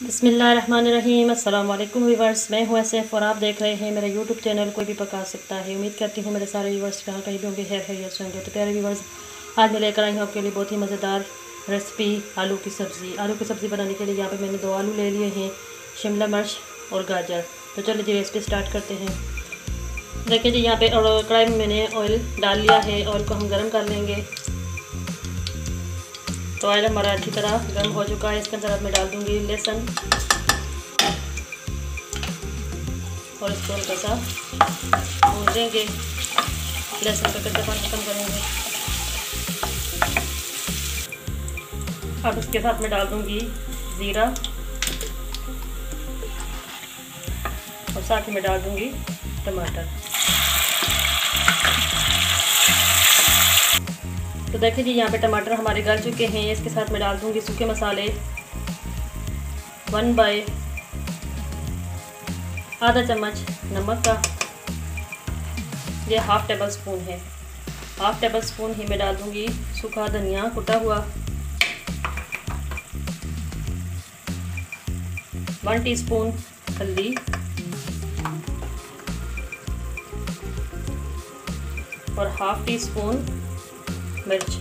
बिस्मिल्लाहिर्रहमानिर्रहीम। अस्सलाम वालेकुम व्यूअर्स, मैं हूँ ऐसेफ और आप देख रहे हैं मेरा यूट्यूब चैनल कोई भी पका सकता है। उम्मीद करती हूँ मेरे सारे व्यूअर्स कहाँ कहीं भी होंगे, खैरियत से होंगे। तो प्यारे व्यूअर्स, आज मैं लेकर आई हूँ आपके लिए बहुत ही मज़ेदार रेसिपी आलू की सब्ज़ी। आलू की सब्ज़ी बनाने के लिए यहाँ पर मैंने 2 आलू ले लिए हैं, शिमला मिर्च और गाजर। तो चलिए जी रेसिपी स्टार्ट करते हैं। देखिए जी, यहाँ पे कढ़ाई में मैंने ऑयल डाल लिया है। ऑयल को हम गर्म कर लेंगे। तो ऑयल हमारा अच्छी तरह गर्म हो चुका है। इसके अंदर अब मैं डाल दूँगी लहसुन और इसको हल्का सा भून देंगे। लहसुन का कच्चापन खत्म करेंगे। अब इसके साथ मैं डाल दूँगी ज़ीरा और साथ ही मैं डाल दूँगी टमाटर। तो देखिए जी, यहाँ पे टमाटर हमारे गल चुके हैं। इसके साथ मैं डाल दूँगी सूखे मसाले 1/2 चम्मच नमक का, ये ½ टेबल स्पून है। ½ टेबल स्पून ही मैं डाल दूँगी सूखा धनिया कुटा हुआ, 1 टीस्पून हल्दी और ½ टीस्पून मिर्च,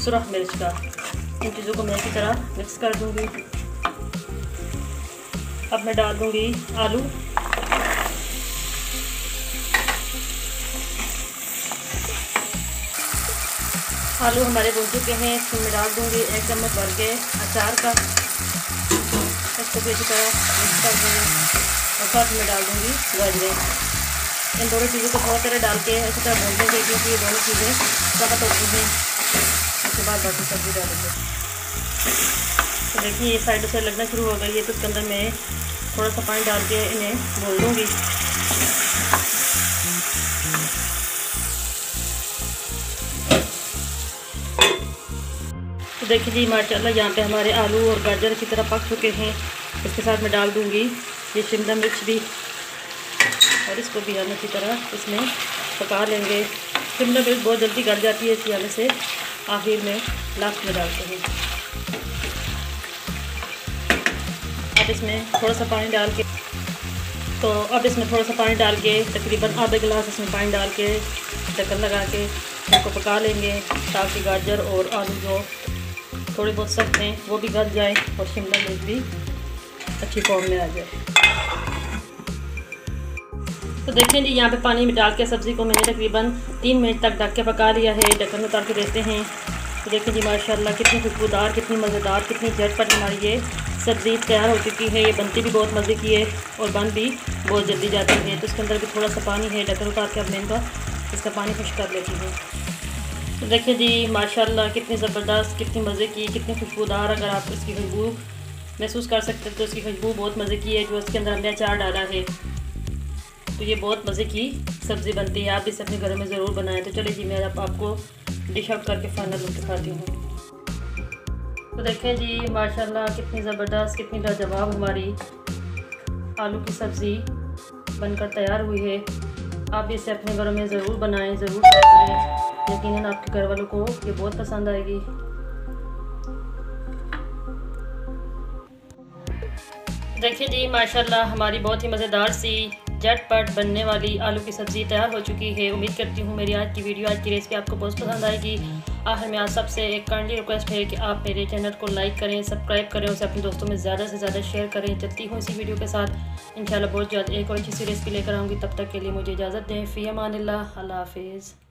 सुरख मिर्च का। इन चीज़ों को मैं अच्छी तरह मिक्स कर दूंगी। अब मैं डाल दूंगी आलू। आलू हमारे भून चुके हैं। इसमें मैं डाल दूंगी 1 चम्मच भर के अचार का। इसको भी अच्छी तरह मिक्स कर दूंगी और साथ में डाल दूंगी गाजरें। इन दोनों चीज़ों को थोड़ा तरह डाल के अच्छी तरह भून देंगे, क्योंकि ये दोनों चीज़ें ज़्यादा होती हैं। उसके बाद बाकी सब्ज़ी डालेंगे। तो देखिए ये साइड से लगना शुरू हो गई है, तो इसके अंदर मैं थोड़ा सा पानी डाल के इन्हें भून दूँगी। तो देखिए जी, माशाल्लाह यहाँ पे हमारे आलू और गाजर अच्छी तरह पक चुके हैं। इसके साथ मैं डाल दूँगी ये शिमला मिर्च भी, और इसको भी हम अच्छी तरह इसमें पका लेंगे। शिमला मिर्च बहुत जल्दी गल जाती है, इसी वजह से आखिर में लास्ट में डालते हैं। अब इसमें थोड़ा सा पानी डाल के तकरीबन आधा गिलास इसमें पानी डाल के ढक्कन लगा के इसको पका लेंगे, ताकि गाजर और आलू जो थोड़े बहुत सख्त हैं वो भी गल जाए और शिमला मिर्च भी अच्छी फॉर्म में आ जाए। तो देखें जी, यहाँ पे पानी में डाल के सब्ज़ी को मैंने तकरीबन 3 मिनट तक ढक के पका लिया है। ढक्कन उतार के देते हैं। तो देखें जी, माशाल्लाह कितनी खुशबूदार, कितनी मज़ेदार, कितनी झटपट हमारी ये सब्ज़ी तैयार हो चुकी है। ये बनती भी बहुत मज़े की है और बन भी बहुत जल्दी जाती है। तो इसके अंदर भी थोड़ा सा पानी है। ढक्कन उतार के अब मैं इसका पानी खुश्क कर लेती हूँ। तो देखिए जी, माशाल्लाह कितनी ज़बरदस्त, कितनी मज़े की, कितनी खुशबूदार। अगर आप इसकी खुशबू महसूस कर सकते हैं तो इसकी खुशबू बहुत मज़े की है, जो इसके अंदर हमने अचार डाला है। तो ये बहुत मज़े की सब्ज़ी बनती है। आप भी अपने घरों में ज़रूर बनाएं। तो चलिए जी, मैं अब आपको डिश आउट करके फाइनल लुक दिखाती हूँ। तो देखें जी, माशाल्लाह कितनी ज़बरदस्त, कितनी लाजवाब हमारी आलू की सब्ज़ी बनकर तैयार हुई है। आप इसे अपने घरों में ज़रूर बनाएं, ज़रूर ट्राई करें। यकीनन आपके घर वालों को ये बहुत पसंद आएगी। देखिए जी, माशाल्लाह हमारी बहुत ही मज़ेदार सी झटपट बनने वाली आलू की सब्ज़ी तैयार हो चुकी है। उम्मीद करती हूँ मेरी आज की वीडियो, आज की रेसिपी आपको बहुत पसंद आएगी। आखिर में आज सबसे एक काइंडली रिक्वेस्ट है कि आप मेरे चैनल को लाइक करें, सब्सक्राइब करें, उसे अपने दोस्तों में ज़्यादा से ज़्यादा शेयर करें। चलती हूँ इसी वीडियो के साथ इंशाल्लाह बहुत जल्द एक और अच्छी सी रेसिपी लेकर आऊँगी। तब तक के लिए मुझे इजाज़त दें। फ़ी अमानिल्लाह, अल्लाह हाफ़िज़।